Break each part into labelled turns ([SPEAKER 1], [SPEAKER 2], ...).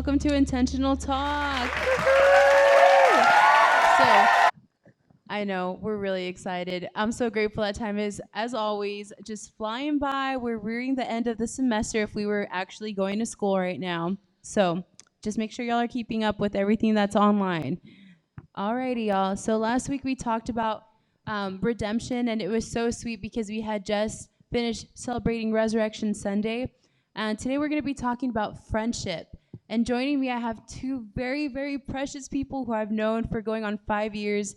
[SPEAKER 1] welcome to Intentional Talk. So, I know we're really excited. I'm so grateful that time is, as always, just flying by. We're rearing the end of the semester if we were actually going to school right now. So, just make sure y'all are keeping up with everything that's online. Alrighty, y'all. So last week we talked about redemption, and it was so sweet because we had just finished celebrating Resurrection Sunday. And today we're going to be talking about friendship. And joining me, I have two very, very precious people who I've known for going on 5 years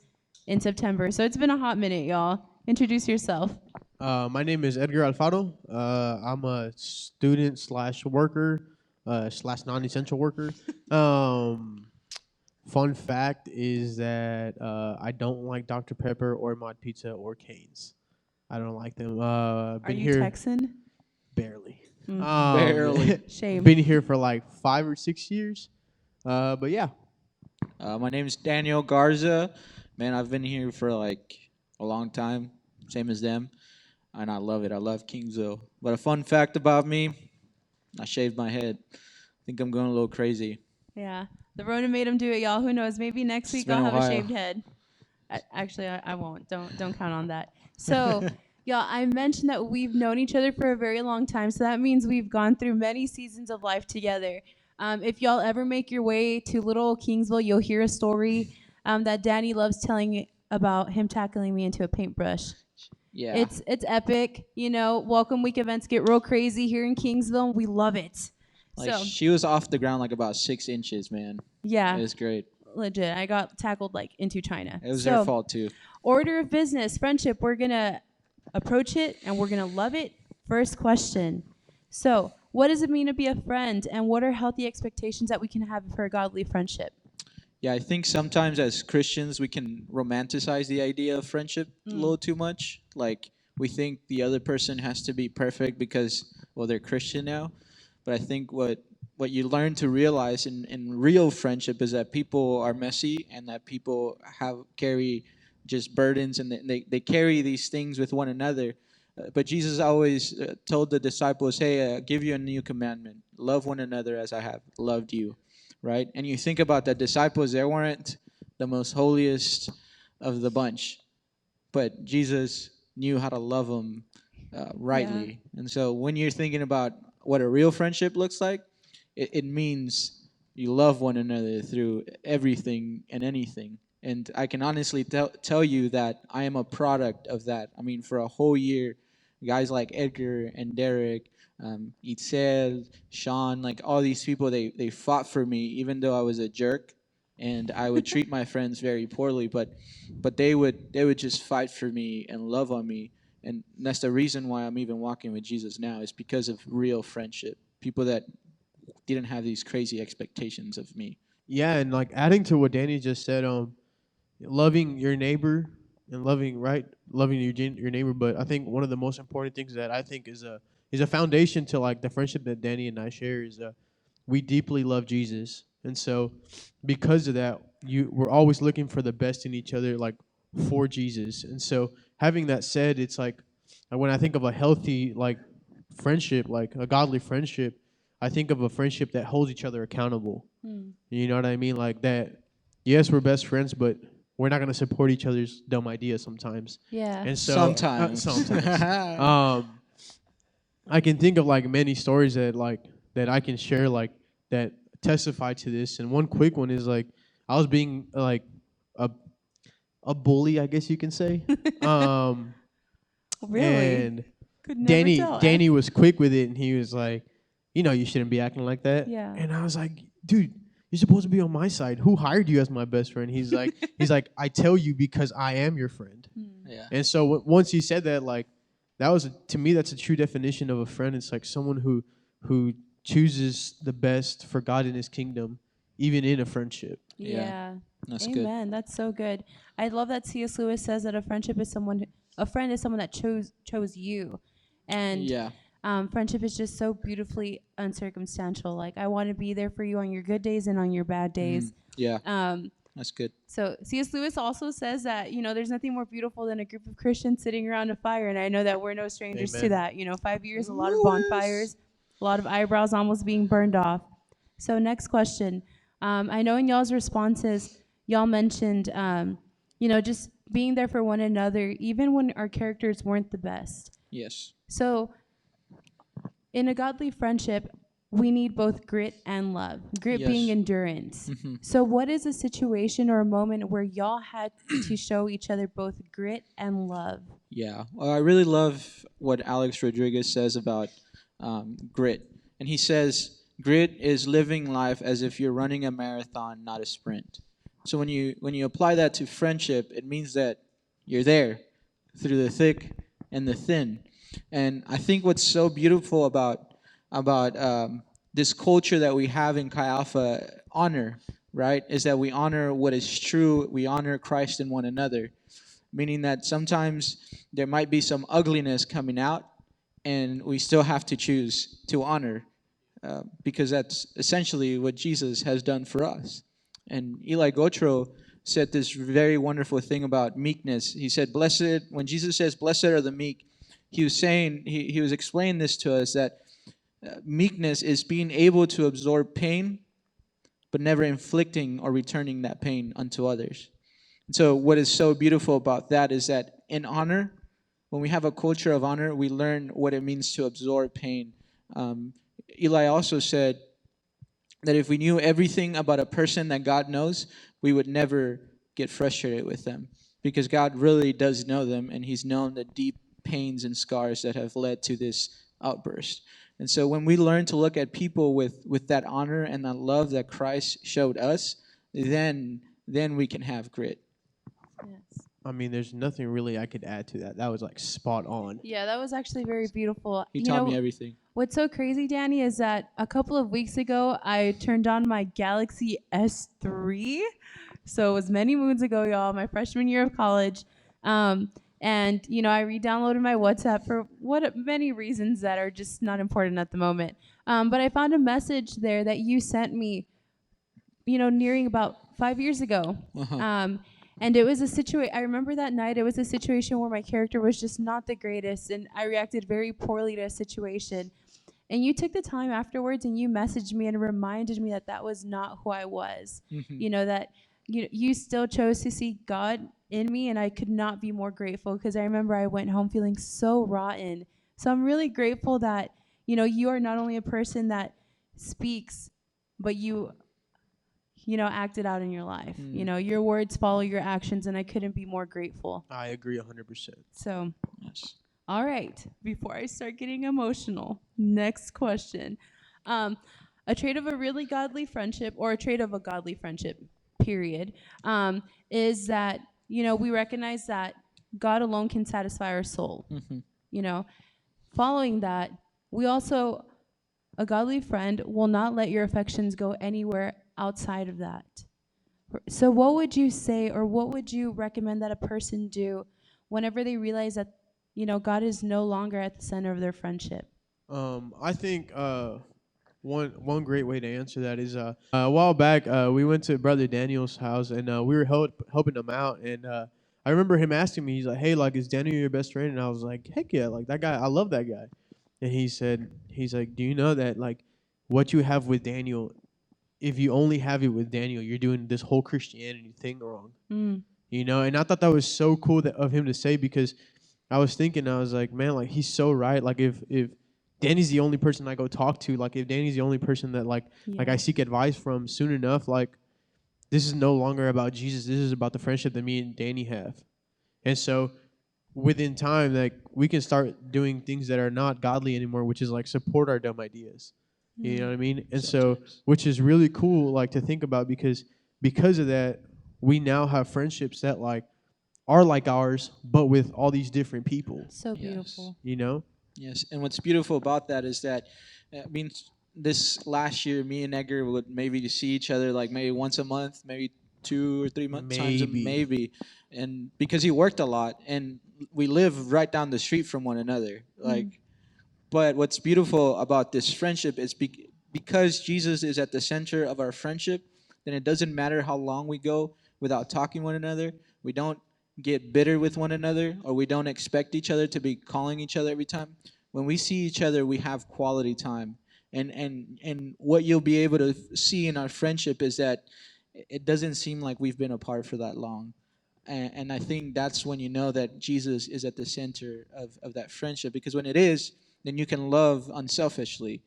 [SPEAKER 1] in September. So it's been a hot minute, y'all. Introduce yourself.
[SPEAKER 2] My name is Edgar Alfaro. I'm a student slash worker slash non-essential worker. Fun fact is that I don't like Dr. Pepper or Mod Pizza or Cane's. I don't like them.
[SPEAKER 1] Are
[SPEAKER 2] Been
[SPEAKER 1] you
[SPEAKER 2] here
[SPEAKER 1] Texan?
[SPEAKER 2] barely.
[SPEAKER 3] Barely.
[SPEAKER 1] Shame.
[SPEAKER 2] Been here for like 5 or 6 years. But yeah,
[SPEAKER 3] My name is Daniel Garza. Man, I've been here for like a long time, same as them, and I love it. I love Kingsville. But a fun fact about me, I shaved my head. I think I'm going a little crazy.
[SPEAKER 1] Yeah. The Rona made him do it, y'all. Who knows? Maybe next
[SPEAKER 3] It's
[SPEAKER 1] week
[SPEAKER 3] been
[SPEAKER 1] I'll
[SPEAKER 3] a
[SPEAKER 1] have a
[SPEAKER 3] while.
[SPEAKER 1] shaved head. Actually, I won't. Don't count on that. So, y'all, I mentioned that we've known each other for a very long time. So that means we've gone through many seasons of life together. If y'all ever make your way to Little Kingsville, you'll hear a story that Danny loves telling about him tackling me into a paintbrush.
[SPEAKER 3] Yeah.
[SPEAKER 1] It's epic. You know, Welcome Week events get real crazy here in Kingsville. We love it.
[SPEAKER 3] Like
[SPEAKER 1] So,
[SPEAKER 3] she was off the ground like about 6 inches, man.
[SPEAKER 1] yeah.
[SPEAKER 3] It was great.
[SPEAKER 1] Legit. I got tackled like into China.
[SPEAKER 3] It was
[SPEAKER 1] So,
[SPEAKER 3] their fault too.
[SPEAKER 1] order of business, friendship. We're going to approach it and we're going to love it. First question. So, what does it mean to be a friend, and what are healthy expectations that we can have for a godly friendship?
[SPEAKER 3] Yeah, I think sometimes as Christians we can romanticize the idea of friendship a little too much. Like we think the other person has to be perfect because well they're Christian now. But I think what you learn to realize in real friendship is that people are messy and that people have carry just burdens and they carry these things with one another. But Jesus always told the disciples, "Hey, I give you a new commandment: love one another as I have loved you." Right? And you think about the disciples; they weren't the most holiest of the bunch, but Jesus knew how to love them rightly. And so when you're thinking about what a real friendship looks like, it means you love one another through everything and anything. And I can honestly tell you that I am a product of that. I mean, for a whole year, guys like Edgar and Derek, Itzel, Sean, like all these people, they fought for me, even though I was a jerk and I would treat my friends very poorly. But they would just fight for me and love on me, and that's the reason why I'm even walking with Jesus now. Is because of real friendship. People that didn't have these crazy expectations of me.
[SPEAKER 2] yeah, and like adding to what Danny just said, loving your neighbor and loving your neighbor. But I think one of the most important things that I think is a foundation to like the friendship that Danny and I share is we deeply love Jesus, and so because of that, we're always looking for the best in each other, like for Jesus. And so having that said, it's like when I think of a healthy like friendship, like a godly friendship, I think of a friendship that holds each other accountable. You know what I mean? Like that. Yes, we're best friends, but we're not gonna support each other's dumb ideas sometimes.
[SPEAKER 1] Yeah.
[SPEAKER 2] And so
[SPEAKER 3] Sometimes.
[SPEAKER 2] sometimes. I can think of like many stories that I can share like that testify to this. And one quick one is like I was being like a a bully, I guess you can say. Um,
[SPEAKER 1] Really?
[SPEAKER 2] and
[SPEAKER 1] Could never
[SPEAKER 2] Danny
[SPEAKER 1] tell.
[SPEAKER 2] Danny was quick with it, and he was like, you shouldn't be acting like that.
[SPEAKER 1] Yeah.
[SPEAKER 2] And I was like, dude, you're supposed to be on my side. Who hired you as my best friend? He's like, I tell you because I am your friend.
[SPEAKER 3] Yeah.
[SPEAKER 2] And so once he said that, like, that was to me that's a true definition of a friend. It's like someone who chooses the best for God and His kingdom, even in a friendship.
[SPEAKER 1] Yeah.
[SPEAKER 3] That's good.
[SPEAKER 1] Amen. That's so good. I love that C.S. Lewis says that a friend is someone that chose you, and
[SPEAKER 3] Yeah.
[SPEAKER 1] friendship is just so beautifully uncircumstantial. Like I want to be there for you on your good days and on your bad days.
[SPEAKER 3] Yeah.
[SPEAKER 1] Um,
[SPEAKER 3] That's good.
[SPEAKER 1] so C.S. Lewis also says that there's nothing more beautiful than a group of Christians sitting around a fire, and I know that we're no strangers to
[SPEAKER 2] Amen.
[SPEAKER 1] that. 5 years, a lot of bonfires, a lot of eyebrows almost being burned off. So next question. I know in y'all's responses, y'all mentioned, just being there for one another, even when our characters weren't the best.
[SPEAKER 3] Yes.
[SPEAKER 1] So in a godly friendship, we need both grit and love. Grit being
[SPEAKER 3] Yes.
[SPEAKER 1] endurance.
[SPEAKER 3] Hmm.
[SPEAKER 1] So what is a situation or a moment where y'all had to show each other both grit and love?
[SPEAKER 3] Yeah. Well, I really love what Alex Rodriguez says about grit. And he says, grit is living life as if you're running a marathon, not a sprint. So when you apply that to friendship, it means that you're there through the thick and the thin. And I think what's so beautiful about this culture that we have in Chi Alpha, honor, right, is that we honor what is true. We honor Christ in one another, meaning that sometimes there might be some ugliness coming out, and we still have to choose to honor, because that's essentially what Jesus has done for us. And Eli Gotro said this very wonderful thing about meekness. He said, "Blessed." When Jesus says, "Blessed are the meek," he was saying, he was explaining this to us, that meekness is being able to absorb pain, but never inflicting or returning that pain unto others. So what is so beautiful about that is that in honor, when we have a culture of honor, we learn what it means to absorb pain. Um, Eli also said that if we knew everything about a person that God knows, we would never get frustrated with them, because God really does know them, and He's known the deep pains and scars that have led to this outburst. And so when we learn to look at people with that honor and that love that Christ showed us, then we can have grit.
[SPEAKER 1] Yes.
[SPEAKER 2] I mean, there's nothing really I could add to that. That was like spot on.
[SPEAKER 1] Yeah, that was actually very beautiful.
[SPEAKER 3] He taught me everything.
[SPEAKER 1] What's so crazy, Danny, is that a couple of weeks ago, I turned on my Galaxy S3. So it was many moons ago, y'all, my freshman year of college. And, I re-downloaded my WhatsApp for many reasons that are just not important at the moment. But I found a message there that you sent me, nearing about 5 years ago.
[SPEAKER 3] Uh-huh.
[SPEAKER 1] And it was a situation, I remember that night, it was a situation where my character was just not the greatest, and I reacted very poorly to a situation. And you took the time afterwards and you messaged me and reminded me that that was not who I was.
[SPEAKER 3] Mhm.
[SPEAKER 1] That you still chose to see God in me, and I could not be more grateful, because I remember I went home feeling so rotten. So I'm really grateful that, you are not only a person that speaks, but you act it out in your life. Your words follow your actions, and I couldn't be more grateful.
[SPEAKER 2] I agree 100%.
[SPEAKER 1] So,
[SPEAKER 3] Yes.
[SPEAKER 1] all right, before I start getting emotional, next question. A trait of a really godly friendship, or a trait of a godly friendship, period, is that, we recognize that God alone can satisfy our soul.
[SPEAKER 3] Mhm.
[SPEAKER 1] Following that, we also, a godly friend will not let your affections go anywhere outside of that. So what would you say, or what would you recommend that a person do whenever they realize that, God is no longer at the center of their friendship?
[SPEAKER 2] I think one great way to answer that is a while back we went to Brother Daniel's house, and we were helping him out, and I remember him asking me, he's like, "Hey, like, is Daniel your best friend?" And I was like, "Heck yeah, like that guy, I love that guy." And he's like, "Do you know that like what you have with Daniel, if you only have it with Daniel, you're doing this whole Christianity thing wrong."
[SPEAKER 1] Mm.
[SPEAKER 2] And I thought that was so cool of him to say, because I was thinking, I was like, man, like he's so right. Like if Danny's the only person I go talk to, like if Danny's the only person that like I
[SPEAKER 1] Yeah.
[SPEAKER 2] seek advice from, soon enough, like this is no longer about Jesus. This is about the friendship that me and Danny have. And so within time, like we can start doing things that are not godly anymore, which is like support our dumb ideas. You know what I mean? And so,
[SPEAKER 3] Sometimes.
[SPEAKER 2] which is really cool, like to think about, because of that, we now have friendships that like are like ours, but with all these different people.
[SPEAKER 1] So
[SPEAKER 3] Yes.
[SPEAKER 1] beautiful.
[SPEAKER 2] You know?
[SPEAKER 3] Yes, and what's beautiful about that is that, this last year, me and Edgar would maybe see each other like maybe once a month, maybe 2 or 3 months times, maybe, and because he worked a lot, and we live right down the street from one another, like. But what's beautiful about this friendship is because Jesus is at the center of our friendship, then it doesn't matter how long we go without talking one another. We don't get bitter with one another, or we don't expect each other to be calling each other every time. When we see each other, we have quality time. And what you'll be able to see in our friendship is that it doesn't seem like we've been apart for that long. And I think that's when you know that Jesus is at the center of that friendship, because when it is, then you can love unselfishly.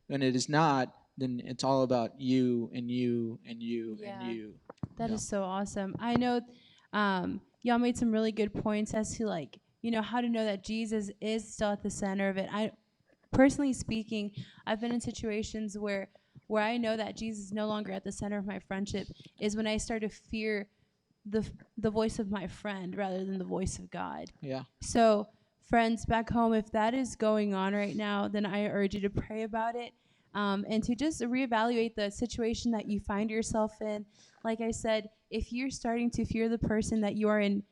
[SPEAKER 3] When it is not, then it's all about you and you and you and
[SPEAKER 1] Yeah.
[SPEAKER 3] you.
[SPEAKER 1] That
[SPEAKER 3] Yeah.
[SPEAKER 1] is so awesome. I know y'all made some really good points as to like, how to know that Jesus is still at the center of it. I personally speaking, I've been in situations where I know that Jesus is no longer at the center of my friendship is when I start to fear the voice of my friend rather than the voice of God.
[SPEAKER 3] Yeah.
[SPEAKER 1] So, friends back home, if that is going on right now, then I urge you to pray about it, and to just reevaluate the situation that you find yourself in. Like I said, if you're starting to fear the person that you are in,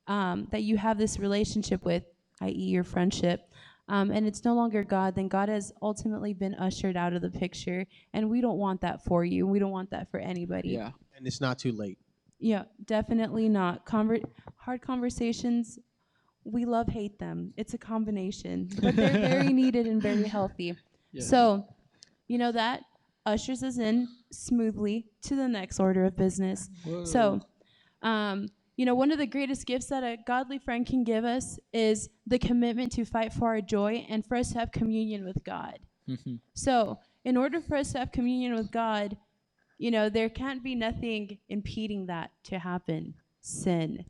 [SPEAKER 1] that you have this relationship with, i.e., your friendship, and it's no longer God, then God has ultimately been ushered out of the picture, and we don't want that for you. We don't want that for anybody.
[SPEAKER 3] Yeah.
[SPEAKER 2] And it's not too late.
[SPEAKER 1] Yeah, definitely not. Hard conversations, we love hate them. It's a combination, but they're very needed and very healthy.
[SPEAKER 3] Yes.
[SPEAKER 1] So, that ushers us in smoothly to the next order of business.
[SPEAKER 3] Whoa.
[SPEAKER 1] So, one of the greatest gifts that a godly friend can give us is the commitment to fight for our joy and for us to have communion with God. So, in order for us to have communion with God, there can't be nothing impeding that to happen. Sin.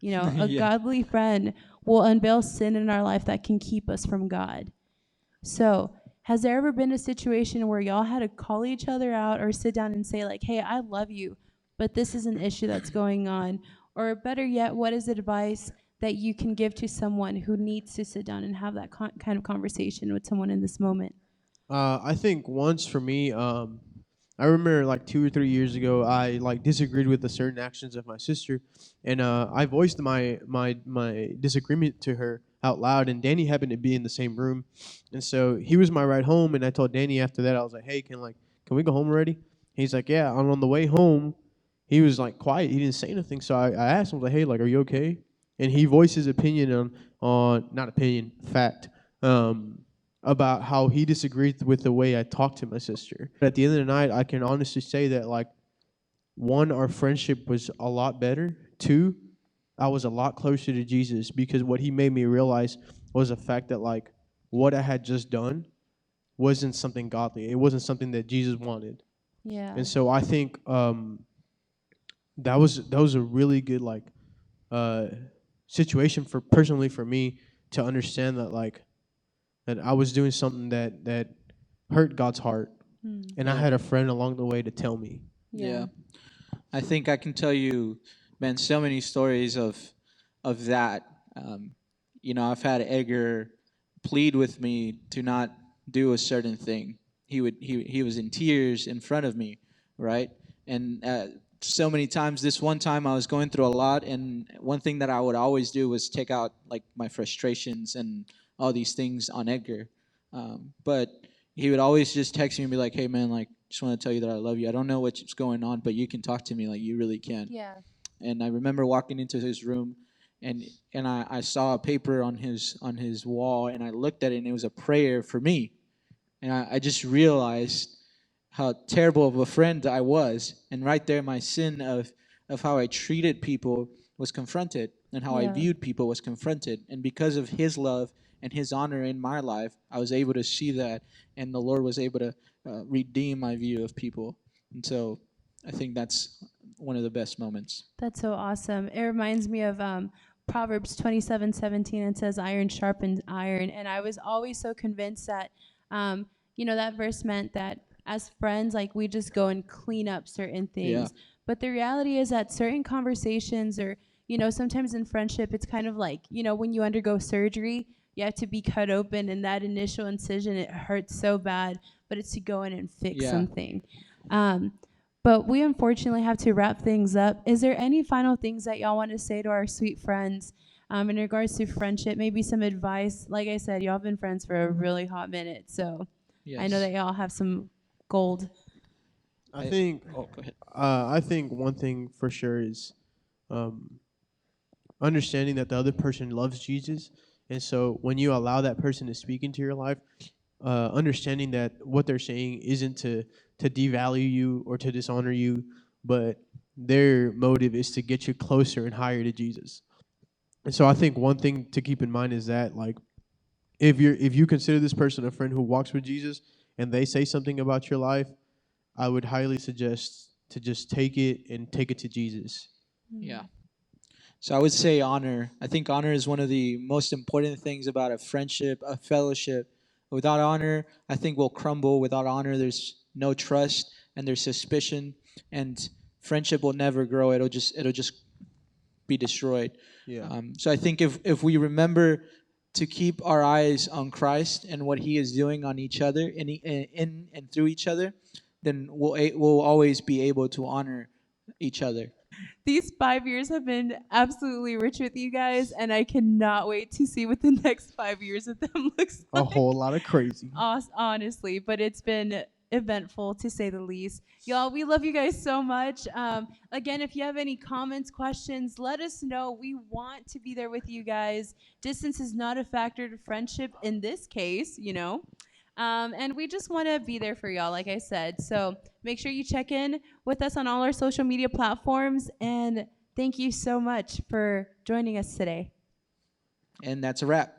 [SPEAKER 1] A
[SPEAKER 3] Yeah.
[SPEAKER 1] godly friend will unveil sin in our life that can keep us from God. So, has there ever been a situation where y'all had to call each other out or sit down and say, like, hey, I love you, but this is an issue that's going on? Or better yet, what is advice that you can give to someone who needs to sit down and have that kind of conversation with someone in this moment?
[SPEAKER 2] I think once for me, I remember like 2 or 3 years ago, I like disagreed with the certain actions of my sister, and I voiced my disagreement to her out loud. And Danny happened to be in the same room, and so he was my ride home. And I told Danny after that, I was like, "Hey, can we go home already?" He's like, "Yeah." And on the way home, he was like quiet. He didn't say anything. So I asked him, like, "Hey, like, are you okay?" And he voiced his opinion on not opinion, fact. About how he disagreed with the way I talked to my sister. But at the end of the night, I can honestly say that, like, one, our friendship was a lot better. Two, I was a lot closer to Jesus, because what he made me realize was the fact that, like, what I had just done wasn't something godly. It wasn't something that Jesus wanted.
[SPEAKER 1] Yeah.
[SPEAKER 2] And so I think that was a really good, like, uh, situation personally for me to understand that, like, that I was doing something that hurt God's heart, and I
[SPEAKER 3] Yeah.
[SPEAKER 2] had a friend along the way to tell me.
[SPEAKER 3] Yeah. I think I can tell you, man, so many stories of that. I've had Edgar plead with me to not do a certain thing. He was in tears in front of me, right? And so many times, this one time I was going through a lot, and one thing that I would always do was take out like my frustrations and all these things on Edgar. But he would always just text me and be like, "Hey man, like just want to tell you that I love you. I don't know what's going on, but you can talk to me, like you really can."
[SPEAKER 1] Yeah.
[SPEAKER 3] And I remember walking into his room, and I saw a paper on his wall, and I looked at it, and it was a prayer for me. And I just realized how terrible of a friend I was. And right there, my sin of how I treated people was confronted, and how I
[SPEAKER 1] Yeah.
[SPEAKER 3] viewed people was confronted. And because of his love and his honor in my life, I was able to see that, and the Lord was able to redeem my view of people. And so I think that's one of the best moments.
[SPEAKER 1] That's so awesome. It reminds me of Proverbs 27:17. It says, "Iron sharpens iron." And I was always so convinced that, that verse meant that as friends, like we just go and clean up certain
[SPEAKER 3] Yeah.
[SPEAKER 1] things. But the reality is that certain conversations, or sometimes in friendship, it's kind of like when you undergo surgery, you have to be cut open, and that initial incision, it hurts so bad, but it's to go in and fix
[SPEAKER 3] Yeah.
[SPEAKER 1] something. Um, but we unfortunately have to wrap things up. Is there any final things that y'all want to say to our sweet friends in regards to friendship? Maybe some advice. Like I said, y'all have been friends for a really hot minute, so I know that y'all have some gold.
[SPEAKER 2] I think
[SPEAKER 3] Go ahead.
[SPEAKER 2] I think one thing for sure is um, understanding that the other person loves Jesus, and so when you allow that person to speak into your life, understanding that what they're saying isn't to devalue you or to dishonor you, but their motive is to get you closer and higher to Jesus. And so I think one thing to keep in mind is that, like, if you consider this person a friend who walks with Jesus and they say something about your life, I would highly suggest to just take it and take it to Jesus.
[SPEAKER 3] Yeah. So I would say honor. I think honor is one of the most important things about a friendship, a fellowship. Without honor, I think we'll crumble. Without honor, there's no trust and there's suspicion, and friendship will never grow. It'll just be destroyed.
[SPEAKER 2] Yeah.
[SPEAKER 3] So I think if we remember to keep our eyes on Christ and what He is doing on each other, in and through each other, then we'll always be able to honor each other.
[SPEAKER 1] These 5 years have been absolutely rich with you guys, and I cannot wait to see what the next 5 years of them looks
[SPEAKER 2] A
[SPEAKER 1] like.
[SPEAKER 2] whole lot of crazy.
[SPEAKER 1] Honestly, but it's been eventful to say the least. Y'all, we love you guys so much. Again, if you have any comments, questions, let us know. We want to be there with you guys. Distance is not a factor to friendship in this case, you know. And we just want to be there for y'all, like I said. So make sure you check in with us on all our social media platforms. And thank you so much for joining us today.
[SPEAKER 3] And that's a wrap.